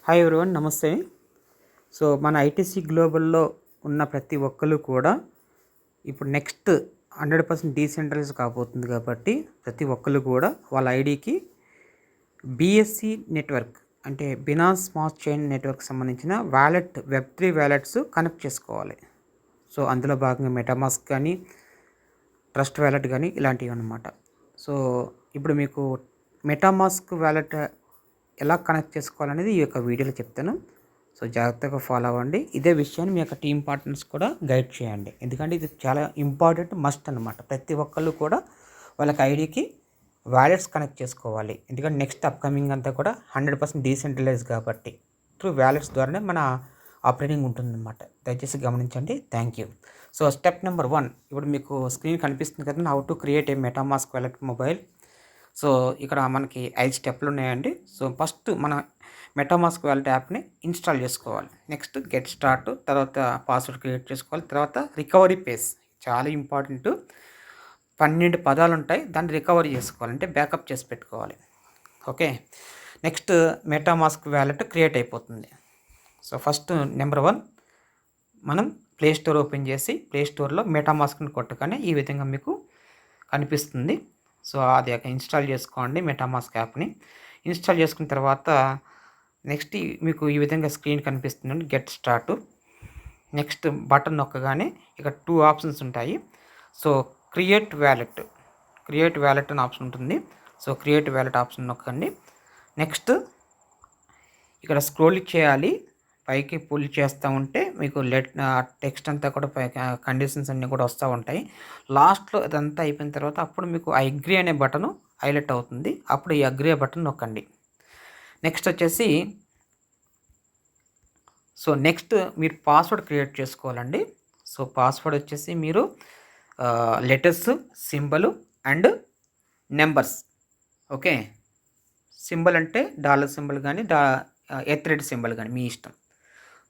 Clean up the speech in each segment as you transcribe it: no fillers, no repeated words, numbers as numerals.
Hi everyone, నమస్తే. So మన ITC గ్లోబల్లో ఉన్న ప్రతి ఒక్కరు కూడా ఇప్పుడు నెక్స్ట్ 100% డీసెంట్రలైజ్ కాబోతుంది కాబట్టి ప్రతి ఒక్కరు కూడా వాళ్ళ ఐడికి బీఎస్సీ నెట్వర్క్ అంటే బినాన్స్ స్మార్ట్ చైన్ నెట్వర్క్ సంబంధించిన వ్యాలెట్ వెబ్3 వ్యాలెట్స్ కనెక్ట్ చేసుకోవాలి. సో అందులో భాగంగా మెటామాస్క్ కానీ ట్రస్ట్ వ్యాలెట్ కానీ ఇలాంటివి అన్నమాట. సో ఇప్పుడు మీకు మెటామాస్క్ వ్యాలెట్ ఎలా కనెక్ట్ చేసుకోవాలనేది ఈ యొక్క వీడియోలో చెప్తాను. సో జాగ్రత్తగా ఫాలో అవ్వండి. ఇదే విషయాన్ని మీ యొక్క టీమ్ పార్ట్నర్స్ కూడా గైడ్ చేయండి, ఎందుకంటే ఇది చాలా ఇంపార్టెంట్, మస్ట్ అనమాట. ప్రతి ఒక్కళ్ళు కూడా వాళ్ళకి ఐడికి వ్యాలెట్స్ కనెక్ట్ చేసుకోవాలి, ఎందుకంటే నెక్స్ట్ అప్కమింగ్ అంతా కూడా 100% డీసెంట్రలైజ్ కాబట్టి త్రూ వ్యాలెట్స్ ద్వారానే మన ఆపరేటింగ్ ఉంటుందన్నమాట. దయచేసి గమనించండి. Thank you. So step number 1, ఇప్పుడు మీకు స్క్రీన్ కనిపిస్తుంది కదా, how to create a MetaMask wallet mobile. So ఇక్కడ మనకి 5 స్టెప్లు ఉన్నాయండి. సో ఫస్ట్ మన మెటామాస్క్ వ్యాలెట్ యాప్ని ఇన్స్టాల్ చేసుకోవాలి. నెక్స్ట్ గెట్ స్టార్ట్, తర్వాత పాస్వర్డ్ క్రియేట్ చేసుకోవాలి, తర్వాత రికవరీ పేజ్ చాలా ఇంపార్టెంట్. 12 పదాలు ఉంటాయి, దాన్ని రికవరీ చేసుకోవాలి, అంటే బ్యాకప్ చేసి పెట్టుకోవాలి. Okay, next MetaMask wallet create అయిపోతుంది. సో ఫస్ట్ నెంబర్ 1, మనం ప్లే స్టోర్ ఓపెన్ చేసి ప్లే స్టోర్లో మెటామాస్క్ని కొట్టగానే ఈ విధంగా మీకు కనిపిస్తుంది. సో అది ఇన్స్టాల్ చేసుకోండి. మెటామాస్క్ యాప్ని ఇన్స్టాల్ చేసుకున్న తర్వాత నెక్స్ట్ మీకు ఈ విధంగా స్క్రీన్ కనిపిస్తుందండి, గెట్ స్టార్ట్. నెక్స్ట్ బటన్ నొక్కగానే ఇక్కడ 2 ఆప్షన్స్ ఉంటాయి. సో క్రియేట్ వ్యాలెట్ అని ఆప్షన్ ఉంటుంది. సో క్రియేట్ వ్యాలెట్ ఆప్షన్ నొక్కండి. నెక్స్ట్ ఇక్కడ స్క్రోల్ చేయాలి, పైకి పుల్ చేస్తూ ఉంటే మీకు టెక్స్ట్ అంతా కూడా కండిషన్స్ అన్నీ కూడా వస్తూ ఉంటాయి. లాస్ట్లో ఇదంతా అయిపోయిన తర్వాత అప్పుడు మీకు అగ్రీ అనే బటన్ హైలైట్ అవుతుంది, అప్పుడు ఈ అగ్రీ బటన్ నొక్కండి. నెక్స్ట్ వచ్చేసి నెక్స్ట్ మీరు పాస్వర్డ్ క్రియేట్ చేసుకోవాలండి. సో పాస్వర్డ్ వచ్చేసి మీరు letters, symbol and numbers. Okay, symbol అంటే డాలర్ సింబల్ కానీ ఎత్రెడ్ సింబల్ కానీ మీ ఇష్టం.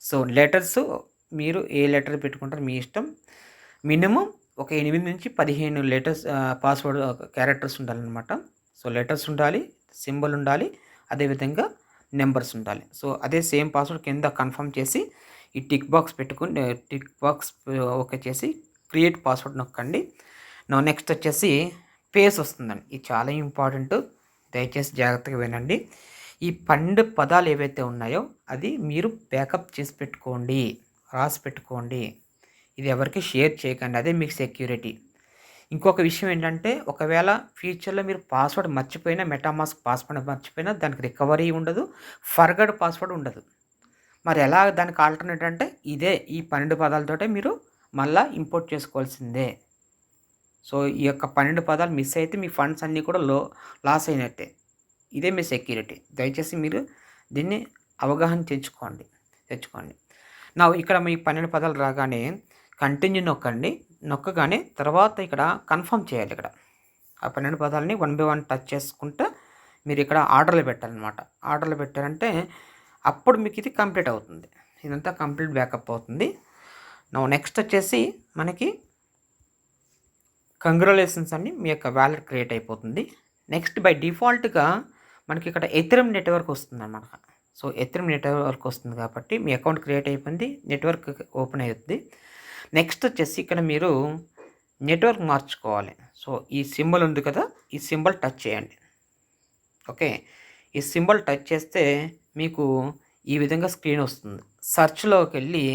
సో లెటర్స్ మీరు ఏ లెటర్ పెట్టుకుంటారో మీ ఇష్టం. మినిమం ఒక 8 నుంచి 15 లెటర్స్ పాస్వర్డ్ క్యారెక్టర్స్ ఉండాలన్నమాట. సో లెటర్స్ ఉండాలి, సింబల్ ఉండాలి, అదేవిధంగా నెంబర్స్ ఉండాలి. సో అదే సేమ్ పాస్వర్డ్ కింద కన్ఫర్మ్ చేసి ఈ టిక్ బాక్స్ ఓకే చేసి క్రియేట్ పాస్వర్డ్ నొక్కండి. నెక్స్ట్ వచ్చేసి పేస్ వస్తుందండి, ఇది చాలా ఇంపార్టెంట్, దయచేసి జాగ్రత్తగా వినండి. ఈ 12 పదాలు ఏవైతే ఉన్నాయో అది మీరు బ్యాకప్ చేసి పెట్టుకోండి, రాసి పెట్టుకోండి. ఇది ఎవరికి షేర్ చేయకండి, అదే మీకు సెక్యూరిటీ. ఇంకొక విషయం ఏంటంటే, ఒకవేళ ఫ్యూచర్లో మీరు పాస్వర్డ్ మర్చిపోయినా, మెటామాస్క్ పాస్వర్డ్ మర్చిపోయినా దానికి రికవరీ ఉండదు, ఫర్గడ్ పాస్వర్డ్ ఉండదు. మరి ఎలా దానికి ఆల్టర్నేట్ అంటే ఇదే, ఈ 12 పదాలతోటే మీరు మళ్ళీ ఇంపోర్ట్ చేసుకోవాల్సిందే. సో ఈ యొక్క 12 పదాలు మిస్ అయితే మీ ఫండ్స్ అన్నీ కూడా లాస్ అయినట్టే. ఇదే మీ సెక్యూరిటీ. దయచేసి మీరు దీన్ని అవగాహన తెచ్చుకోండి. ఇక్కడ మీ 12 పదాలు రాగానే కంటిన్యూ నొక్కగానే తర్వాత ఇక్కడ కన్ఫర్మ్ చేయాలి. ఇక్కడ ఆ 12 పదాలని 1 by 1 టచ్ చేసుకుంటూ మీరు ఇక్కడ ఆర్డర్లో పెట్టాలన్నమాట. ఆర్డర్లో పెట్టారంటే అప్పుడు మీకు ఇది కంప్లీట్ అవుతుంది, ఇదంతా కంప్లీట్ బ్యాకప్ అవుతుంది. నెక్స్ట్ వచ్చేసి మనకి కంగ్రాచులేషన్స్ అని మీ యొక్క వ్యాలెట్ క్రియేట్ అయిపోతుంది. నెక్స్ట్ బై డిఫాల్ట్గా మనకి ఇక్కడ ఎథెరియం నెట్వర్క్ వస్తుంది అన్నమాట. సో ఎథెరియం నెట్వర్క్ వస్తుంది కాబట్టి మీ అకౌంట్ క్రియేట్ అయిపోయింది, నెట్వర్క్ ఓపెన్ అవుతుంది. నెక్స్ట్ వచ్చేసి ఇక్కడ మీరు నెట్వర్క్ మార్చుకోవాలి. సో ఈ సింబల్ ఉంది కదా, ఈ సింబల్ టచ్ చేయండి. ఓకే, ఈ సింబల్ టచ్ చేస్తే మీకు ఈ విధంగా స్క్రీన్ వస్తుంది. సర్చ్లోకి వెళ్ళి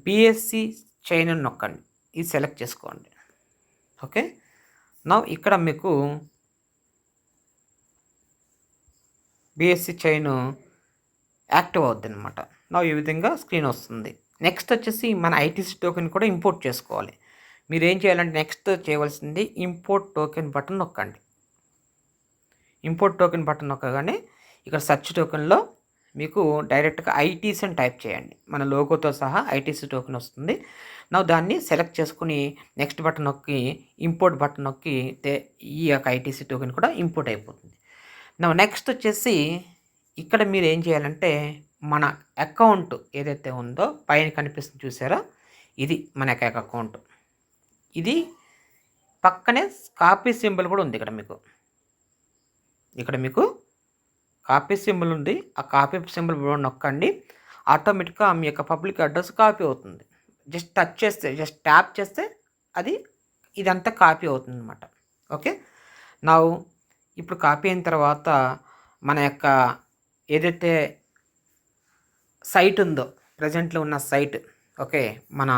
బీఎస్సీ చైన్ అని నొక్కండి, ఇది సెలెక్ట్ చేసుకోండి. ఓకే, ఇక్కడ మీకు బీఎస్సీ చైన్ యాక్టివ్ అవుద్ది అనమాట. ఈ విధంగా స్క్రీన్ వస్తుంది. నెక్స్ట్ వచ్చేసి మన ఐటీసీ టోకెన్ కూడా ఇంపోర్ట్ చేసుకోవాలి. మీరు ఏం చేయాలంటే నెక్స్ట్ చేయవలసింది ఇంపోర్ట్ టోకెన్ బటన్ నొక్కండి. ఇంపోర్ట్ టోకెన్ బటన్ నొక్కగానే ఇక్కడ సెర్చ్ టోకెన్లో మీకు డైరెక్ట్గా ఐటీసీ అని టైప్ చేయండి, మన లోగోతో సహా ఐటీసీ టోకెన్ వస్తుంది. దాన్ని సెలెక్ట్ చేసుకుని నెక్స్ట్ బటన్ నొక్కి ఇంపోర్ట్ బటన్ నొక్కి ఈ యొక్క ఐటీసీ టోకెన్ కూడా ఇంపోర్ట్ అయిపోతుంది. నెక్స్ట్ వచ్చేసి ఇక్కడ మీరు ఏం చేయాలంటే మన అకౌంట్ ఏదైతే ఉందో పైన కనిపిస్తుంది చూసారా, ఇది మన అకౌంట్. ఇది పక్కనే కాపీ సింబల్ కూడా ఉంది. ఇక్కడ మీకు కాపీ సింబల్ ఉంది, ఆ కాపీ సింబల్ నొక్కండి. ఆటోమేటిక్గా మీ యొక్క పబ్లిక్ అడ్రస్ కాపీ అవుతుంది. జస్ట్ టచ్ చేస్తే, జస్ట్ ట్యాప్ చేస్తే అది ఇదంతా కాపీ అవుతుంది అనమాట. ఓకే, నా ఇప్పుడు కాపీ అయిన తర్వాత మన యొక్క ఏదైతే సైట్ ఉందో, ప్రజెంట్లో ఉన్న సైట్, ఓకే, మన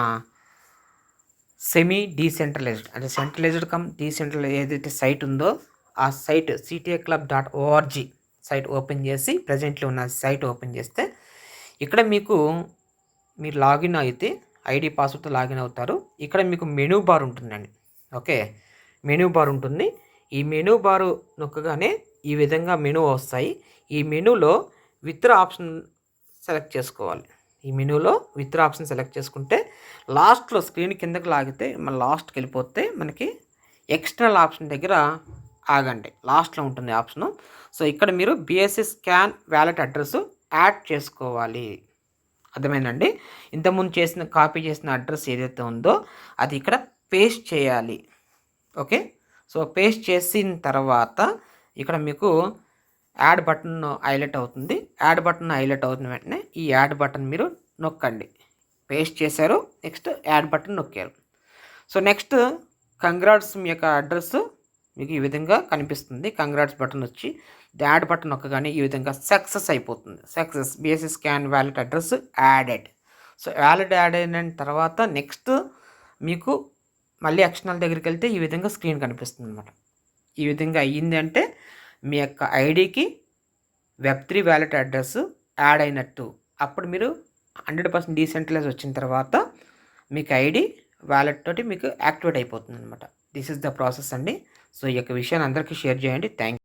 సెమీ డీసెంట్రలైజ్డ్ అంటే సెంట్రలైజ్డ్ కమ్ డీసెంట్రలైజ్ ఏదైతే సైట్ ఉందో ఆ సైట్ ctaclub.org సైట్ ఓపెన్ చేసి, ప్రజెంట్లో ఉన్న సైట్ ఓపెన్ చేస్తే ఇక్కడ మీరు లాగిన్ అయితే ఐడి పాస్వర్డ్తో లాగిన్ అవుతారు. ఇక్కడ మీకు మెనూ బార్ ఉంటుందండి. ఓకే, మెనూ బార్ ఉంటుంది. ఈ మెనూ బారు నొక్కగానే ఈ విధంగా మెనూ వస్తాయి. ఈ మెనూలో విత్డ్రా ఆప్షన్ సెలెక్ట్ చేసుకోవాలి. ఈ మెనూలో విత్డ్రా ఆప్షన్ సెలెక్ట్ చేసుకుంటే లాస్ట్లో స్క్రీన్ కిందకి లాగితే మన లాస్ట్కి వెళ్ళిపోతే మనకి ఎక్స్టర్నల్ ఆప్షన్ దగ్గర ఆగండి, లాస్ట్లో ఉంటుంది ఆప్షను. సో ఇక్కడ మీరు BSC scan wallet address add చేసుకోవాలి. అర్థమైందండి? ఇంతకుముందు కాపీ చేసిన అడ్రస్ ఏదైతే ఉందో అది ఇక్కడ పేస్ట్ చేయాలి. ఓకే, సో పేస్ట్ చేసిన తర్వాత ఇక్కడ మీకు యాడ్ బటన్ హైలైట్ అవుతుంది. యాడ్ బటన్ హైలైట్ అవుతున్న వెంటనే ఈ యాడ్ బటన్ మీరు నొక్కండి. పేస్ట్ చేశారు, నెక్స్ట్ యాడ్ బటన్ నొక్కారు. సో నెక్స్ట్ కంగ్రాట్స్, మీ యొక్క అడ్రస్ మీకు ఈ విధంగా కనిపిస్తుంది. కంగ్రాట్స్ బటన్ వచ్చి యాడ్ బటన్ నొక్కగానే ఈ విధంగా సక్సెస్ అయిపోతుంది. Success, BSC scan wallet address added. So wallet add అయిన తర్వాత నెక్స్ట్ మీకు మళ్ళీ ఎక్స్టర్నల్ దగ్గరికి వెళ్తే ఈ విధంగా స్క్రీన్ కనిపిస్తుంది అనమాట. ఈ విధంగా అయ్యింది అంటే మీ యొక్క ఐడికి Web3 వ్యాలెట్ అడ్రస్ యాడ్ అయినట్టు. అప్పుడు మీరు 100% డీసెంట్రలైజ్ వచ్చిన తర్వాత మీకు ఐడి వ్యాలెట్ తోటి మీకు యాక్టివేట్ అయిపోతుంది అనమాట. దిస్ ఇస్ ద ప్రాసెస్ అండి. సో ఈ యొక్క విషయాన్ని అందరికీ షేర్ చేయండి. థ్యాంక్